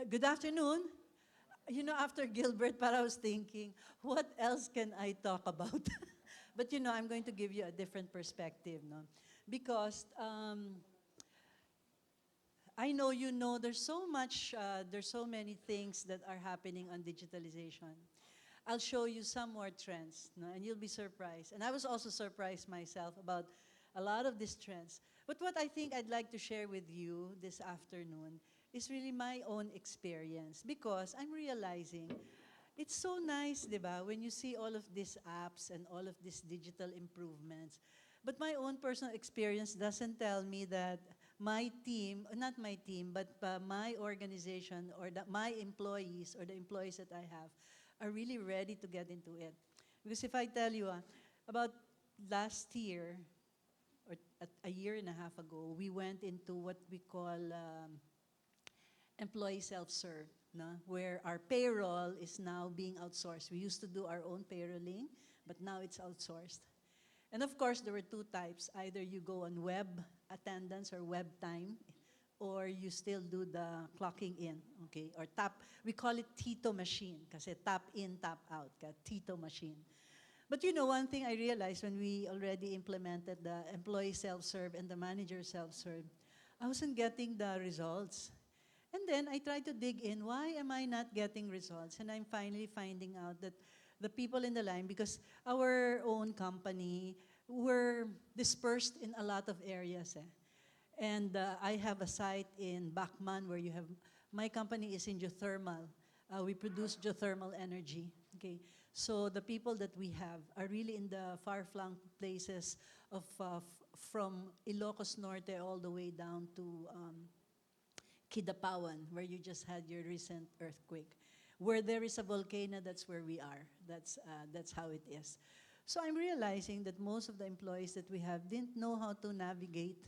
Good afternoon. After Gilbert, but I was thinking, what else can I talk about? But I'm going to give you a different perspective, no? Because I know there's so many things that are happening on digitalization. I'll show you some more trends, no? And you'll be surprised. And I was also surprised myself about a lot of these trends. But what I think I'd like to share with you this afternoon is really my own experience because I'm realizing it's so nice, di ba, when you see all of these apps and all of these digital improvements. But my own personal experience doesn't tell me that my team, not my team, but my organization or my employees or the employees that I have are really ready to get into it. Because if I tell you, about last year, or a year and a half ago, we went into what we call employee self-serve, no? Where our payroll is now being outsourced. We used to do our own payrolling, but now it's outsourced. And of course, there were two types. Either you go on web attendance or web time, or you still do the clocking in, okay? Or tap, we call it Tito machine, kasi tap in, tap out, Tito machine. But one thing I realized when we already implemented the employee self-serve and the manager self-serve, I wasn't getting the results. And then I tried to dig in, why am I not getting results? And I'm finally finding out that the people in the line, because our own company, were dispersed in a lot of areas. And I have a site in Bacman where my company is in geothermal. We produce geothermal energy, okay? So the people that we have are really in the far-flung places of from Ilocos Norte all the way down to Kidapawan, where you just had your recent earthquake. Where there is a volcano, that's where we are. That's how it is. So I'm realizing that most of the employees that we have didn't know how to navigate.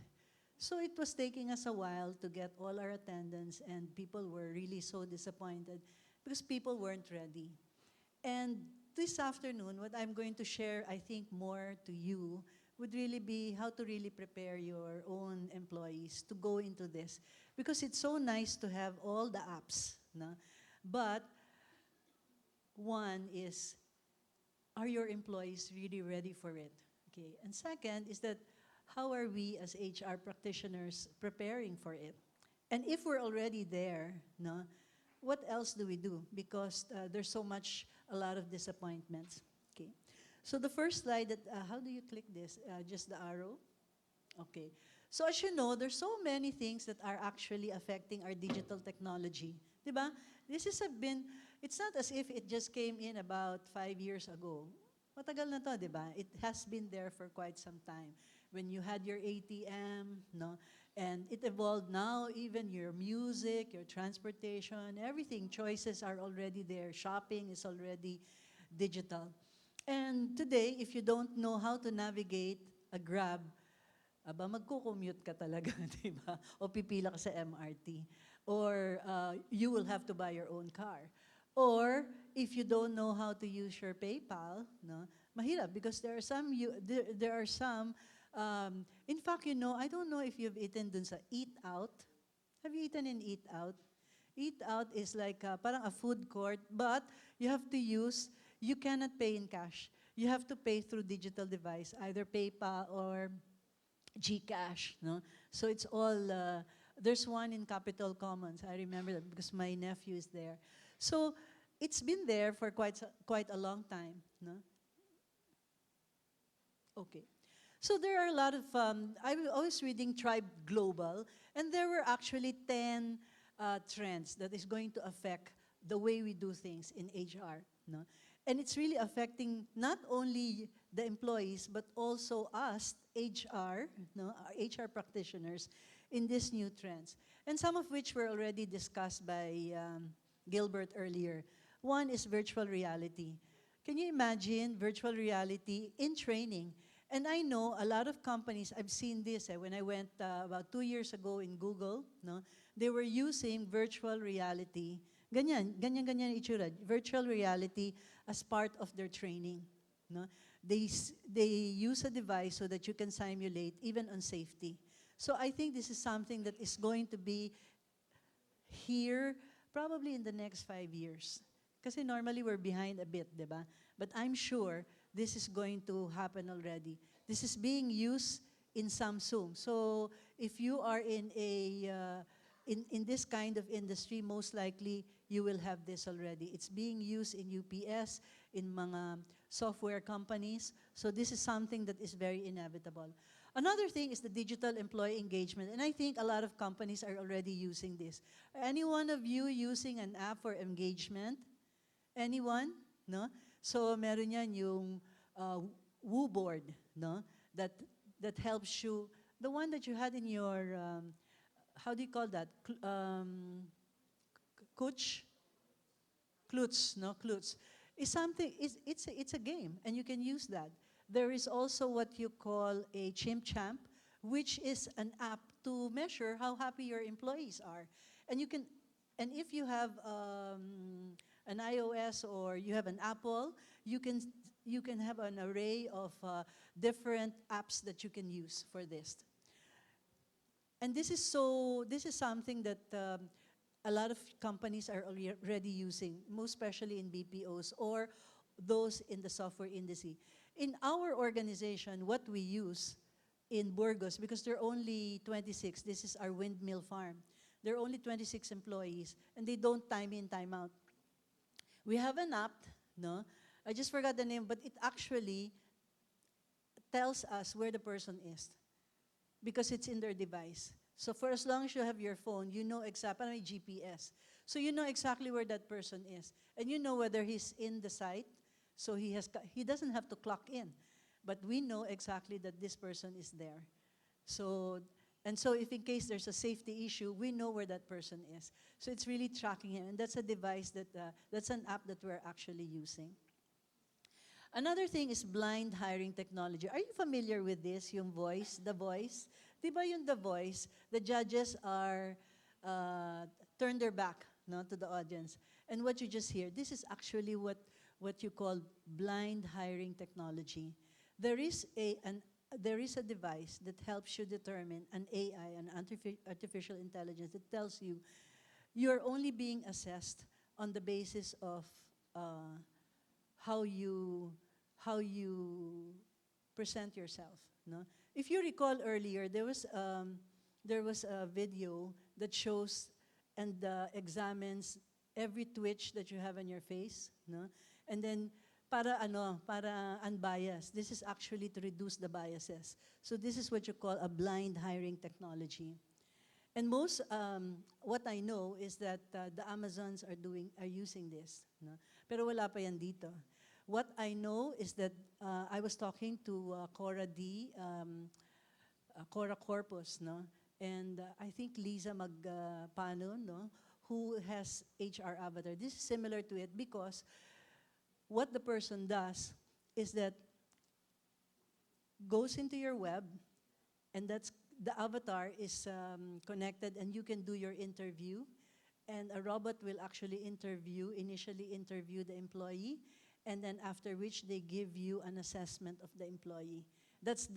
So it was taking us a while to get all our attendance, and people were really so disappointed because people weren't ready. And this afternoon, what I'm going to share, I think, more to you would really be how to really prepare your own employees to go into this. Because it's so nice to have all the apps, no? But one is, are your employees really ready for it? Okay. And second is that, how are we as HR practitioners preparing for it? And if we're already there, no, what else do we do? Because there's a lot of disappointments. Okay. So the first slide, how do you click this? Just the arrow? Okay. So as you know, there's so many things that are actually affecting our digital technology. Diba? It's not as if it just came in about 5 years ago. Matagal na to, diba? It has been there for quite some time. When you had your ATM, no? And it evolved now, even your music, your transportation, everything, choices are already there. Shopping is already digital. And today, if you don't know how to navigate a Grab, magko-commute ka talaga, di ba? O pipila ka sa MRT. Or you will have to buy your own car. Or if you don't know how to use your PayPal, no, mahirap because there are some in fact, I don't know if you've eaten dun sa Eat Out. Have you eaten in Eat Out? Eat Out is like parang a food court, but you cannot pay in cash. You have to pay through digital device, either PayPal or GCash. No? So it's all, there's one in Capitol Commons. I remember that because my nephew is there. So it's been there for quite a long time. No? Okay. So there are a lot of, I was always reading Tribe Global, and there were actually 10 trends that is going to affect the way we do things in HR. No? And it's really affecting not only the employees, but also us, HR, no, our HR practitioners, in these new trends. And some of which were already discussed by Gilbert earlier. One is virtual reality. Can you imagine virtual reality in training? And I know a lot of companies, I've seen this when I went about 2 years ago in Google, no, they were using virtual reality, ganyan itsura, virtual reality as part of their training. No? They use a device so that you can simulate even on safety. So I think this is something that is going to be here probably in the next 5 years. Kasi normally we're behind a bit, di ba? But I'm sure this is going to happen already. This is being used in Samsung. So if you are in in this kind of industry, most likely you will have this already. It's being used in UPS, in mga software companies. So this is something that is very inevitable. Another thing is the digital employee engagement, and I think a lot of companies are already using this. Are any one of you using an app for engagement? Anyone? No? So meron yan yung Woo board, no? That helps you. The one that you had in your how do you call that? Coach? Klutz, no? Klutz. Is something, it's a game, and you can use that. There is also what you call a Chimp Champ, which is an app to measure how happy your employees are. And you can, and if you have an iOS or you have an Apple, you can have an array of different apps that you can use for this. And this is something that a lot of companies are already using, most especially in BPOs or those in the software industry. In our organization, what we use in Burgos, because there are only 26, this is our windmill farm. There are only 26 employees, and they don't time in, time out. We have an app, no? I just forgot the name, but it actually tells us where the person is because it's in their device. So for as long as you have your phone, you know exactly, GPS. So you know exactly where that person is. And you know whether he's in the site, so he doesn't have to clock in. But we know exactly that this person is there. So, and so if in case there's a safety issue, we know where that person is. So it's really tracking him. And that's a device that's an app that we're actually using. Another thing is blind hiring technology. Are you familiar with this, yung voice, the voice? Di ba yung the voice, the judges are turn their back, no, to the audience. And what you just hear, this is actually what you call blind hiring technology. There is a device that helps you determine an AI, an artificial intelligence, that tells you you're only being assessed on the basis of how you present yourself. No? If you recall earlier, there was a video that shows and examines every twitch that you have on your face, no? And then para unbiased. This is actually to reduce the biases. So this is what you call a blind hiring technology. And most, what I know is that the Amazons are using this. No? Pero wala pa yan dito. What I know is that I was talking to Cora Cora Corpus, no? And I think Lisa Magpano, no? Who has HR Avatar. This is similar to it because what the person does is that goes into your web, and that's the avatar is connected, and you can do your interview, and a robot will actually initially interview the employee, and then after which they give you an assessment of the employee. That's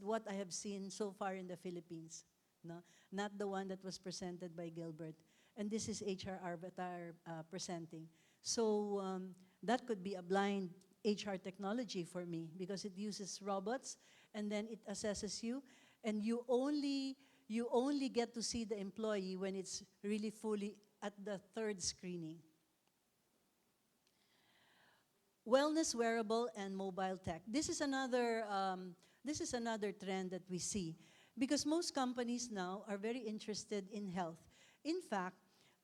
what I have seen so far in the Philippines, no? Not the one that was presented by Gilbert. And this is HR Avatar presenting. So that could be a blind HR technology for me because it uses robots, and then it assesses you, and you only get to see the employee when it's really fully at the third screening. Wellness, wearable, and mobile tech. This is another trend that we see because most companies now are very interested in health. In fact,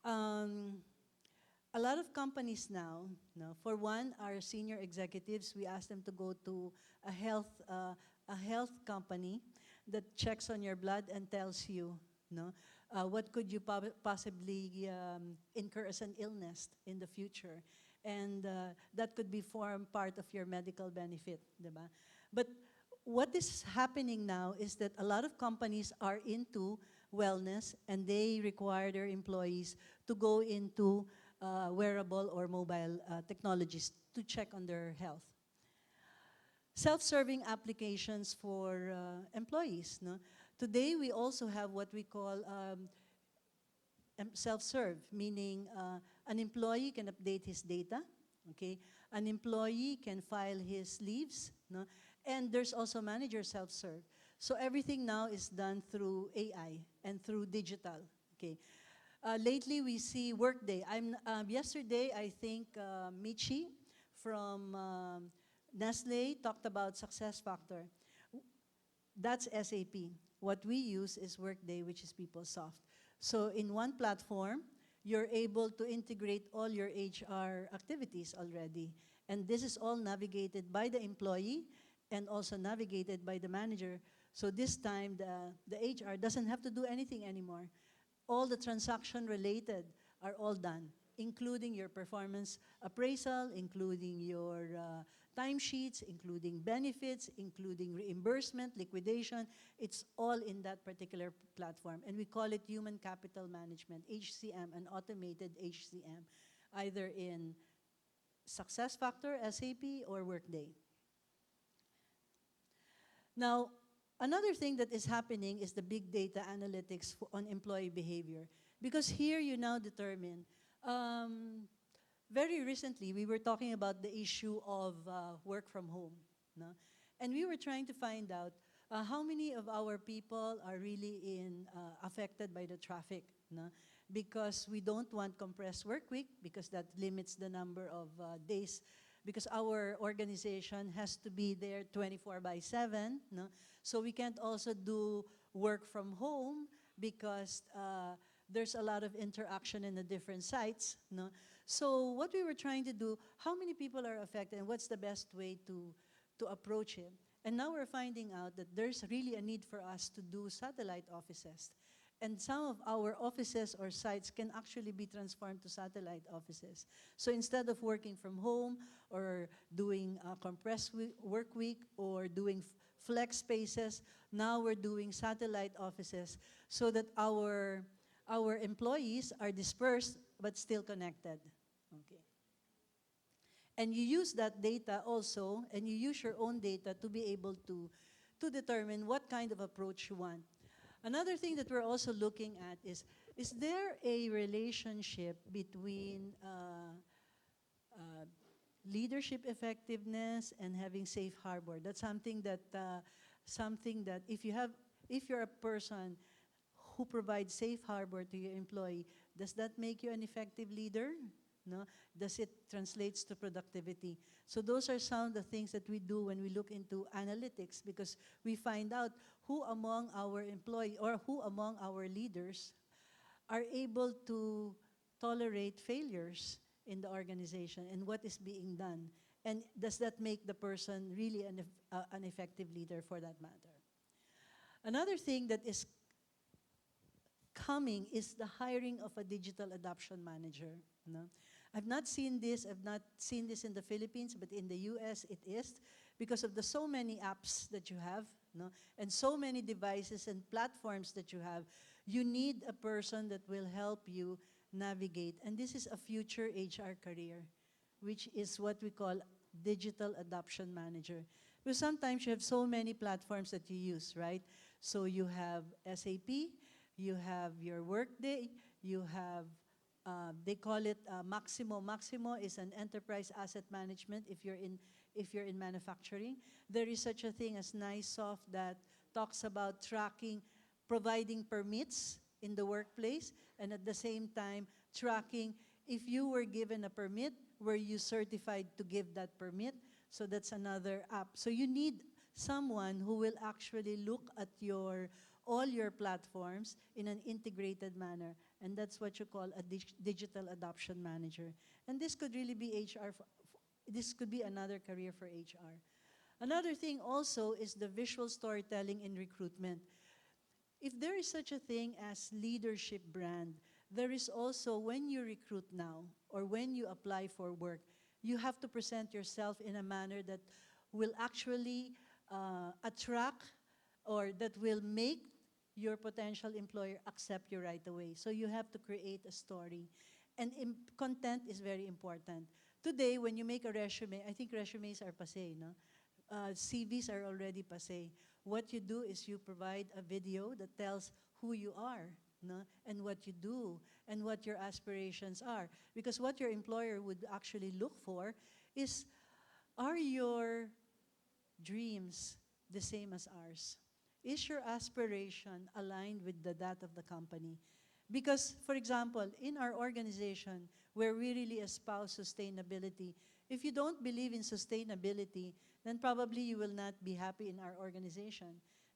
a lot of companies now, no, for one, our senior executives, we ask them to go to a health company that checks on your blood and tells you, no, what could you possibly incur as an illness in the future. And that could be part of your medical benefit, diba? But what is happening now is that a lot of companies are into wellness, and they require their employees to go into wearable or mobile technologies to check on their health. Self-serving applications for employees. No? Today, we also have what we call self-serve, meaning an employee can update his data, okay? An employee can file his leaves, no? And there's also manager self-serve. So everything now is done through AI and through digital, okay? Lately, we see Workday. Yesterday, I think Michi from Nestle talked about success factor. That's SAP. What we use is Workday, which is PeopleSoft. So in one platform, you're able to integrate all your HR activities already. And this is all navigated by the employee and also navigated by the manager. So this time, the HR doesn't have to do anything anymore. All the transaction related are all done, including your performance appraisal, including your timesheets, including benefits, including reimbursement, liquidation. It's all in that particular platform. And we call it Human Capital Management, HCM, an automated HCM, either in SuccessFactor, SAP, or Workday. Now, another thing that is happening is the big data analytics on employee behavior. Because here you now determine, very recently we were talking about the issue of work from home. No? And we were trying to find out how many of our people are really affected by the traffic. No? Because we don't want compressed work week because that limits the number of days, because our organization has to be there 24/7. No? So we can't also do work from home because there's a lot of interaction in the different sites. No? So what we were trying to do, how many people are affected and what's the best way to approach it? And now we're finding out that there's really a need for us to do satellite offices. And some of our offices or sites can actually be transformed to satellite offices. So instead of working from home or doing a compressed work week or doing flex spaces, now we're doing satellite offices so that our employees are dispersed but still connected. Okay. And you use that data also, and you use your own data to be able to determine what kind of approach you want. Another thing that we're also looking at is there a relationship between leadership effectiveness and having safe harbor? That's something that if you're a person who provides safe harbor to your employee, does that make you an effective leader? No? Does it translates to productivity? So those are some of the things that we do when we look into analytics, because we find out who among our employees or who among our leaders are able to tolerate failures in the organization and what is being done. And does that make the person really an effective leader for that matter? Another thing that is coming is the hiring of a digital adoption manager. No? I've not seen this in the Philippines, but in the US it is, because of the so many apps that you have, no? And so many devices and platforms that you have. You need a person that will help you navigate. And this is a future HR career, which is what we call digital adoption manager. Because sometimes you have so many platforms that you use, right? So you have SAP, you have your Workday, you have they call it Maximo. Maximo is an enterprise asset management if you're in manufacturing. There is such a thing as Nasol that talks about tracking, providing permits in the workplace, and at the same time tracking if you were given a permit, were you certified to give that permit? So that's another app. So you need someone who will actually look at all your platforms in an integrated manner. And that's what you call a digital adoption manager. And this could really be HR. This could be another career for HR. Another thing also is the visual storytelling in recruitment. If there is such a thing as leadership brand, there is also, when you recruit now or when you apply for work, you have to present yourself in a manner that will actually attract or that will make your potential employer accept you right away. So you have to create a story. And content is very important. Today, when you make a resume, I think resumes are passé, no? CVs are already passé. What you do is you provide a video that tells who you are, no? And what you do, and what your aspirations are. Because what your employer would actually look for is, are your dreams the same as ours? Is your aspiration aligned with that of the company? Because, for example, in our organization, where we really espouse sustainability, if you don't believe in sustainability, then probably you will not be happy in our organization.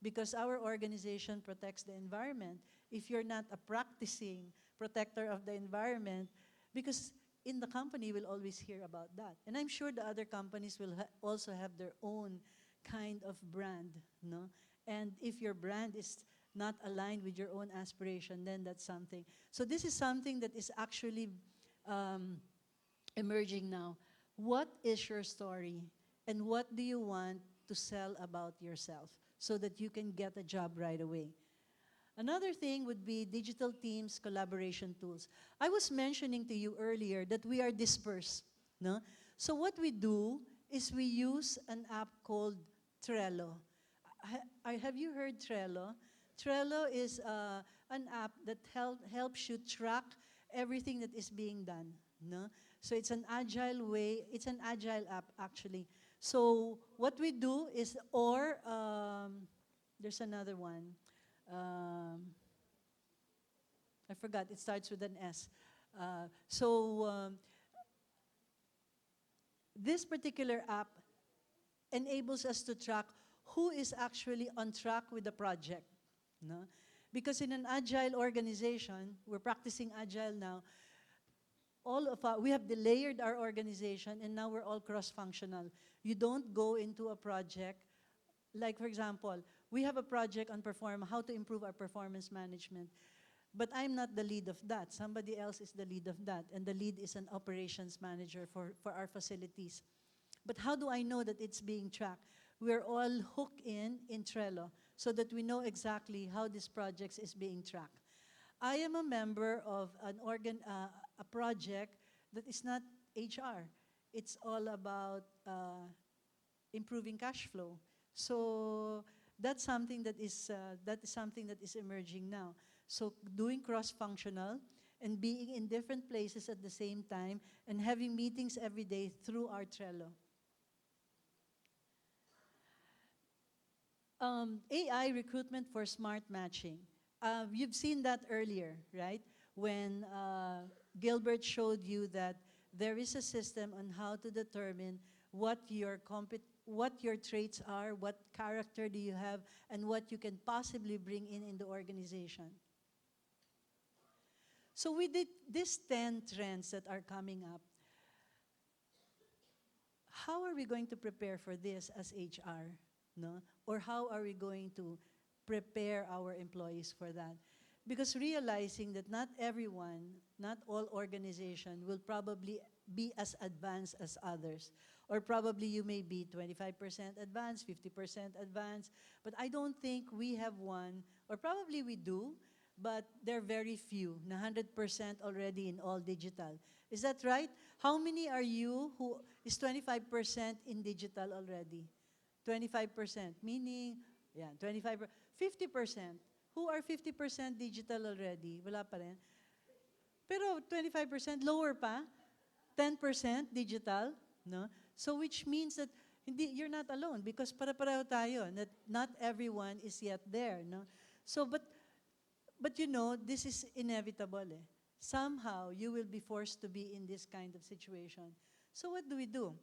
Because our organization protects the environment. If you're not a practicing protector of the environment, because in the company we'll always hear about that. And I'm sure the other companies will also have their own kind of brand, no? And if your brand is not aligned with your own aspiration, then that's something. So this is something that is actually emerging now. What is your story? And what do you want to sell about yourself so that you can get a job right away? Another thing would be digital teams, collaboration tools. I was mentioning to you earlier that we are dispersed, no? So what we do is we use an app called Trello. Have you heard Trello? Trello is an app that helps you track everything that is being done, no? So it's an agile way, it's an agile app actually. So what we do is, there's another one. I forgot, it starts with an S. This particular app enables us to track who is actually on track with the project, no? Because in an agile organization, we're practicing agile now, we have layered our organization, and now we're all cross-functional. You don't go into a project, like for example, we have a project on how to improve our performance management. But I'm not the lead of that. Somebody else is the lead of that. And the lead is an operations manager for our facilities. But how do I know that it's being tracked? We're all hooked in Trello so that we know exactly how this project is being tracked. I am a member of a project that is not HR. It's all about improving cash flow. So that's something that is emerging now. So doing cross-functional and being in different places at the same time and having meetings every day through our Trello. AI recruitment for smart matching. You've seen that earlier, right? When Gilbert showed you that there is a system on how to determine what your traits are, what character do you have, and what you can possibly bring in the organization. So we did these 10 trends that are coming up. How are we going to prepare for this as HR? No? Or how are we going to prepare our employees for that? Because realizing that not everyone, not all organizations will probably be as advanced as others. Or probably you may be 25% advanced, 50% advanced, but I don't think we have one, or probably we do, but they're very few, 100% already in all digital. Is that right? How many are you who is 25% in digital already? 25%, meaning, 25%, 50%. Who are 50% digital already? Wala pa rin. Pero 25%, lower pa, 10% digital, no? So which means that you're not alone because para-pareho tayo, that not everyone is yet there, no? So, but you know, this is inevitable. Somehow, you will be forced to be in this kind of situation. So what do?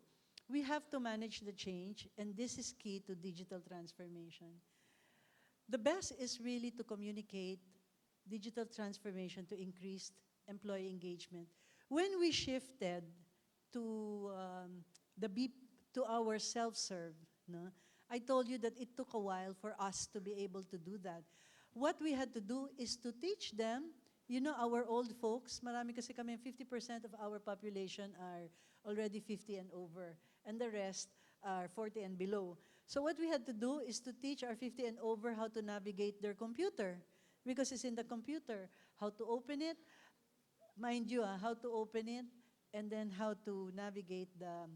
We have to manage the change, and this is key to digital transformation. The best is really to communicate digital transformation to increase employee engagement. When we shifted to our self-serve, no, I told you that it took a while for us to be able to do that. What we had to do is to teach them, you know, our old folks, marami kasi kami, 50% of our population are already 50 and over, and the rest are 40 and below. So what we had to do is to teach our 50 and over how to navigate their computer, because it's in the computer, how to open it, mind you, how to open it, and then how to navigate the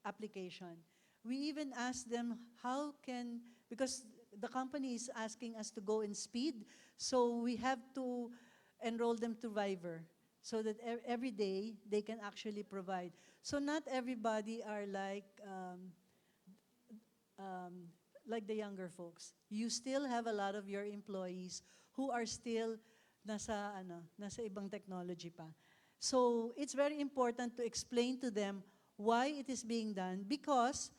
application. We even asked them because the company is asking us to go in speed, so we have to enroll them to Viver so that every day they can actually provide. So not everybody are like the younger folks. You still have a lot of your employees who are still nasa ibang technology pa. So it's very important to explain to them why it is being done, because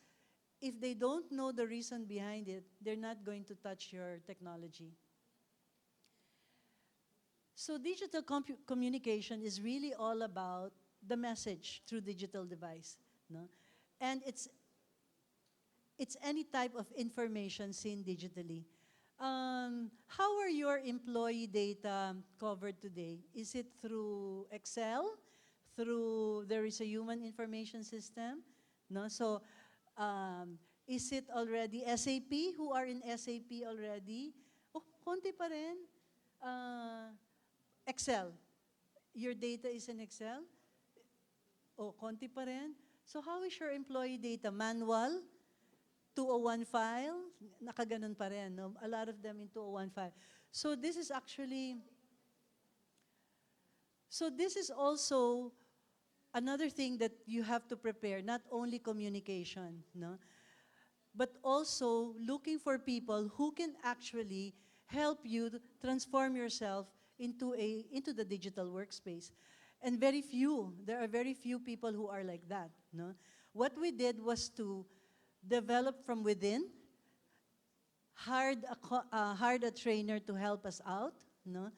if they don't know the reason behind it, they're not going to touch your technology. So digital communication is really all about the message through digital device, no? And it's any type of information seen digitally. How are your employee data covered today? Is it through Excel? There is a human information system? No? So, is it already SAP? Who are in SAP already? Oh, konti pa rin. Excel. Your data is in Excel? Oh, konti pa rin. So how is your employee data? Manual? 201 file? Nakaganon pa rin, no? A lot of them in 201 file. So this is also another thing that you have to prepare, not only communication, no? But also looking for people who can actually help you to transform yourself into the digital workspace. And there are very few people who are like that, no? What we did was to develop from within, hired a trainer to help us out, no?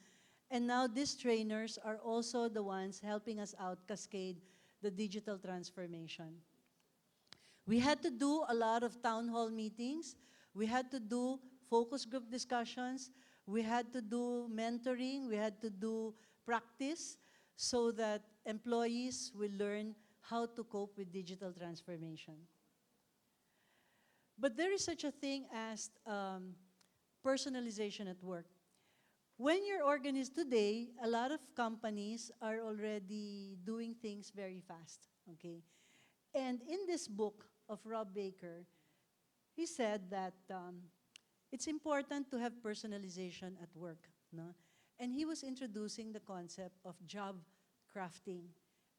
And now these trainers are also the ones helping us out cascade the digital transformation. We had to do a lot of town hall meetings. We had to do focus group discussions. We had to do mentoring. We had to do practice so that employees will learn how to cope with digital transformation. But there is such a thing as personalization at work. When you're organized today, a lot of companies are already doing things very fast, okay? And in this book of Rob Baker, he said that it's important to have personalization at work, no? And he was introducing the concept of job crafting.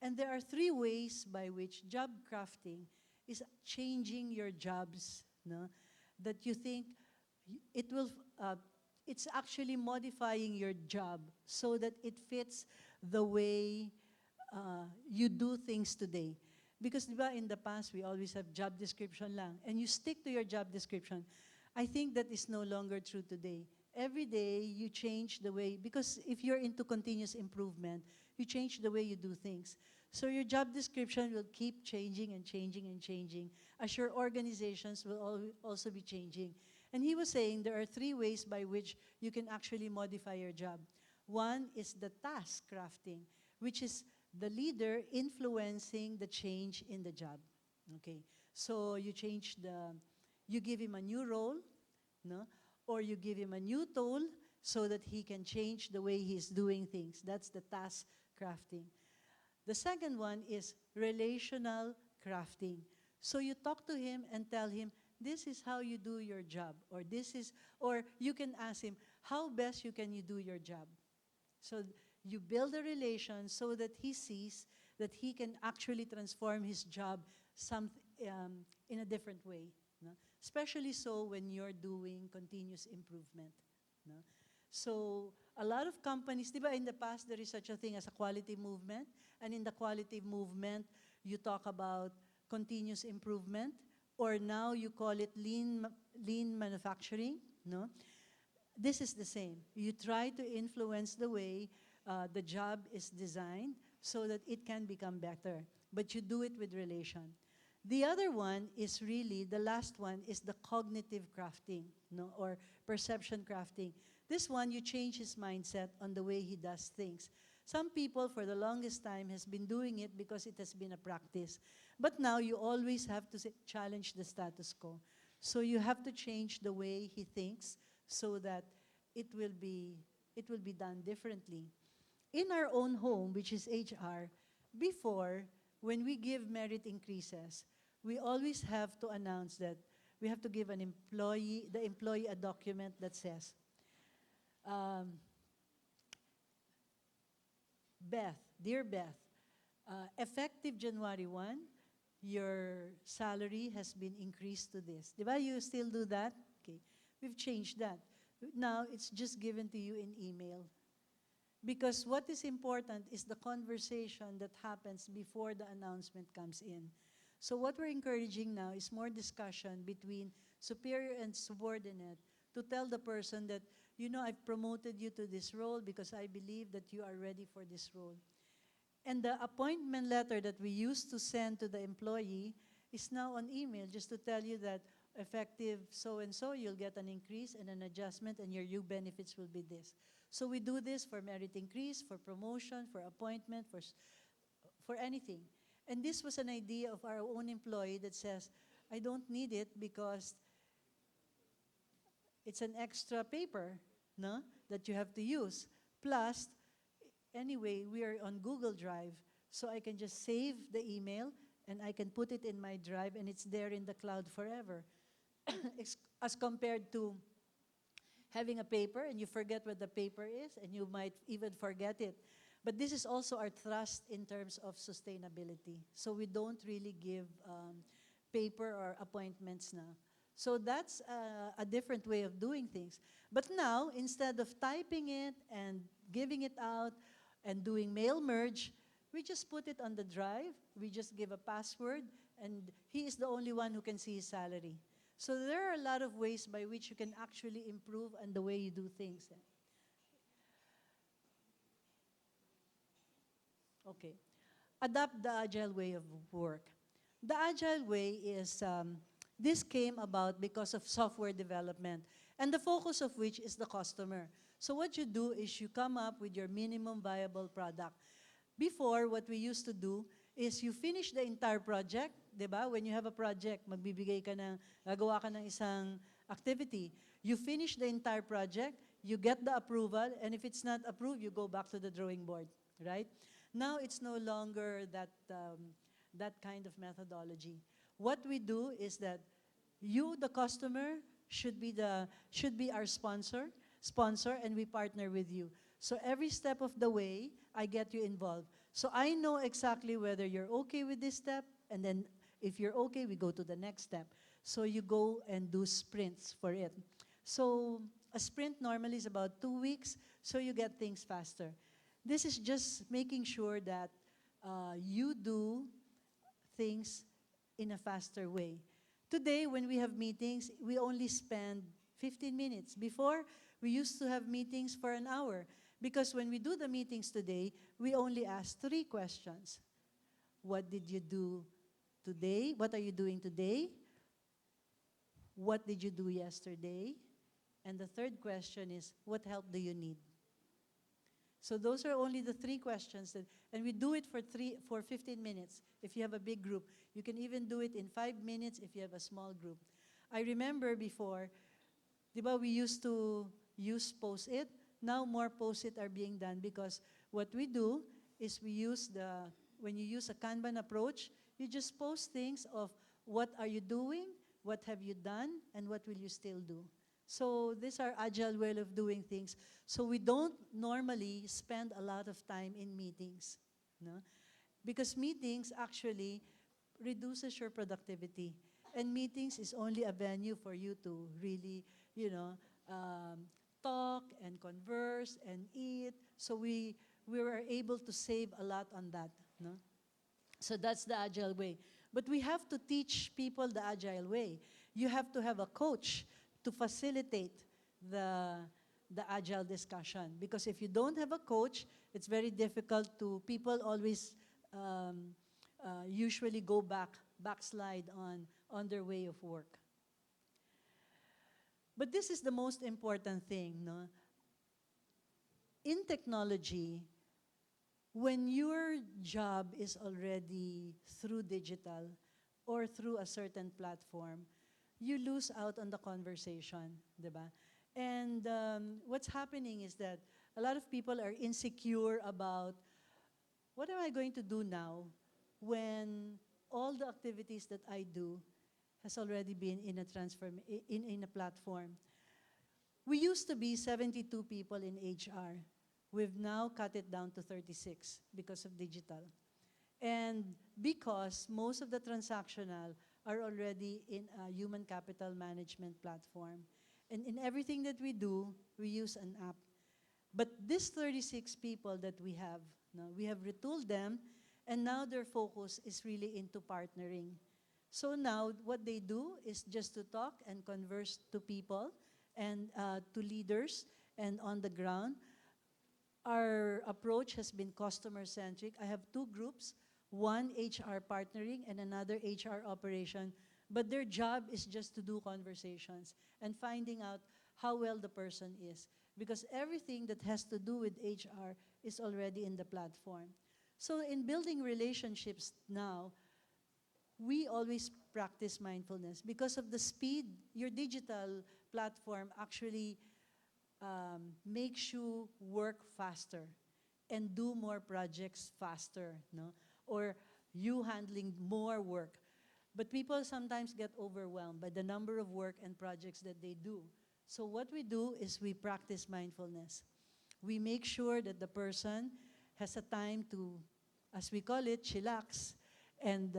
And there are 3 ways by which job crafting is changing your jobs, no? That you think it's actually modifying your job so that it fits the way you do things today. Because diba, in the past, we always have job description lang, and you stick to your job description. I think that is no longer true today. Every day, you change the way, because if you're into continuous improvement, you change the way you do things. So your job description will keep changing and changing and changing, as your organizations will also be changing. And he was saying there are 3 ways by which you can actually modify your job. One is the task crafting, which is the leader influencing the change in the job. Okay, so you give him a new role, no? Or you give him a new tool so that he can change the way he's doing things. That's the task crafting. The second one is relational crafting. So you talk to him and tell him, this is how you do your job, or you can ask him, how best you do your job? So you build a relation so that he sees that he can actually transform his job in a different way, no? Especially so when you're doing continuous improvement, no? So a lot of companies, diba, in the past there is such a thing as a quality movement, and in the quality movement, you talk about continuous improvement, or now you call it lean manufacturing, no? This is the same. You try to influence the way the job is designed so that it can become better, but you do it with relation. The other one is really, the last one is the cognitive crafting, no? Or perception crafting. This one, you change his mindset on the way he does things. Some people, for the longest time, has been doing it because it has been a practice. But now, you always have to challenge the status quo. So you have to change the way he thinks so that it will be done differently. In our own home, which is HR, before, when we give merit increases, we always have to announce that we have to give the employee a document that says, um, Beth, dear Beth, effective January 1, your salary has been increased to this. Diba? You still do that? Okay. We've changed that. Now, it's just given to you in email. Because what is important is the conversation that happens before the announcement comes in. So what we're encouraging now is more discussion between superior and subordinate to tell the person that, I've promoted you to this role because I believe that you are ready for this role. And the appointment letter that we used to send to the employee is now on email, just to tell you that effective so-and-so, you'll get an increase and an adjustment, and your new benefits will be this. So we do this for merit increase, for promotion, for appointment, for anything. And this was an idea of our own employee that says, I don't need it because it's an extra paper, no, that you have to use. Plus, anyway, we are on Google Drive, so I can just save the email and I can put it in my drive and it's there in the cloud forever. As compared to having a paper and you forget what the paper is and you might even forget it. But this is also our thrust in terms of sustainability. So we don't really give paper or appointments now. So that's a different way of doing things. But now, instead of typing it and giving it out and doing mail merge, we just put it on the drive, we just give a password, and he is the only one who can see his salary. So there are a lot of ways by which you can actually improve on the way you do things. Okay. Adapt the agile way of work. The agile way is, this came about because of software development, and the focus of which is the customer. So what you do is you come up with your minimum viable product. Before, what we used to do is you finish the entire project, di ba? When you have a project, gagawa ka ng isang activity. You finish the entire project, you get the approval, and if it's not approved, you go back to the drawing board, right? Now, it's no longer that kind of methodology. What we do is that you, the customer, should be our sponsor, and we partner with you. So every step of the way, I get you involved. So I know exactly whether you're okay with this step, and then if you're okay, we go to the next step. So you go and do sprints for it. So a sprint normally is about 2 weeks, so you get things faster. This is just making sure that you do things in a faster way. Today, when we have meetings, we only spend 15 minutes. Before, we used to have meetings for an hour. Because when we do the meetings today, we only ask 3 questions. What did you do today? What are you doing today? What did you do yesterday? And the third question is, what help do you need? So those are only the 3 questions, and we do it for 15 minutes if you have a big group. You can even do it in 5 minutes if you have a small group. I remember before, diba, we used to use Post-it. Now more Post-it are being done because what we do is when you use a Kanban approach, you just post things of what are you doing, what have you done, and what will you still do. So these are agile way of doing things. So we don't normally spend a lot of time in meetings, no? Because meetings actually reduces your productivity. And meetings is only a venue for you to really, talk and converse and eat. So we were able to save a lot on that, no? So that's the agile way. But we have to teach people the agile way. You have to have a coach to facilitate the agile discussion. Because if you don't have a coach, it's very difficult to, people always usually go backslide on their way of work. But this is the most important thing, no? In technology, when your job is already through digital or through a certain platform, you lose out on the conversation, diba? And what's happening is that a lot of people are insecure about, what am I going to do now when all the activities that I do has already been in a in a platform. We used to be 72 people in HR. We've now cut it down to 36 because of digital. And because most of the transactional are already in a human capital management platform. And in everything that we do, we use an app. But these 36 people that we have retooled them, and now their focus is really into partnering. So now what they do is just to talk and converse to people and to leaders and on the ground. Our approach has been customer-centric. I have two groups, one HR partnering and another HR operation, but their job is just to do conversations and finding out how well the person is, because everything that has to do with HR is already in the platform. So in building relationships now, we always practice mindfulness because of the speed. Your digital platform actually makes you work faster and do more projects faster, no? Or you handling more work. But people sometimes get overwhelmed by the number of work and projects that they do. So what we do is we practice mindfulness. We make sure that the person has a time to, as we call it, chillax, and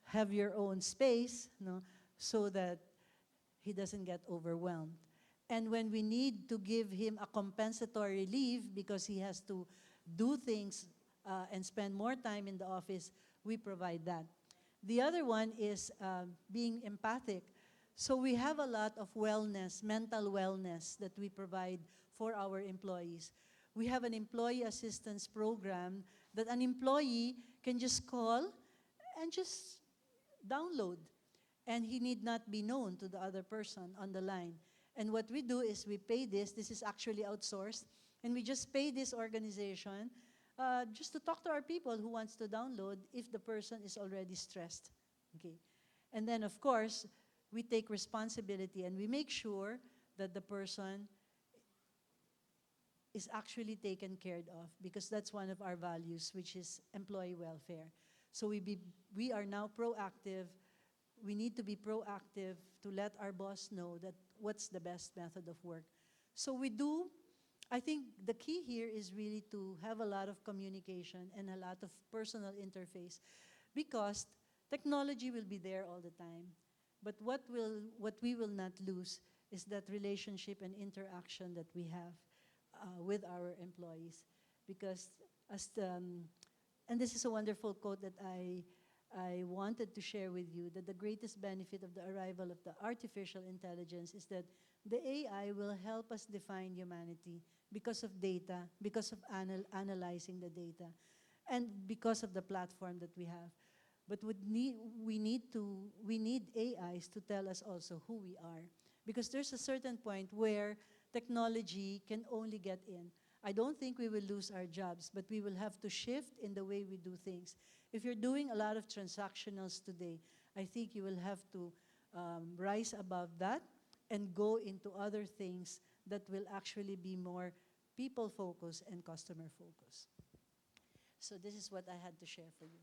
have your own space, no, so that he doesn't get overwhelmed. And when we need to give him a compensatory leave because he has to do things and spend more time in the office, we provide that. The other one is being empathic. So we have a lot of wellness, mental wellness that we provide for our employees. We have an employee assistance program that an employee can just call and just download, and he need not be known to the other person on the line. And what we do is we pay this is actually outsourced, and we just pay this organization just to talk to our people who wants to download if the person is already stressed, okay? And then of course, we take responsibility and we make sure that the person is actually taken care of, because that's one of our values, which is employee welfare. So we are now proactive. We need to be proactive to let our boss know that what's the best method of work. So we do, I think the key here is really to have a lot of communication and a lot of personal interface, because technology will be there all the time. But what we will not lose is that relationship and interaction that we have with our employees. Because and this is a wonderful quote that I wanted to share with you, that the greatest benefit of the arrival of the artificial intelligence is that the AI will help us define humanity because of data, because of analyzing the data, and because of the platform that we have. But we need AIs to tell us also who we are, because there's a certain point where technology can only get in. I don't think we will lose our jobs, but we will have to shift in the way we do things. If you're doing a lot of transactionals today, I think you will have to rise above that and go into other things that will actually be more people-focused and customer-focused. So this is what I had to share for you.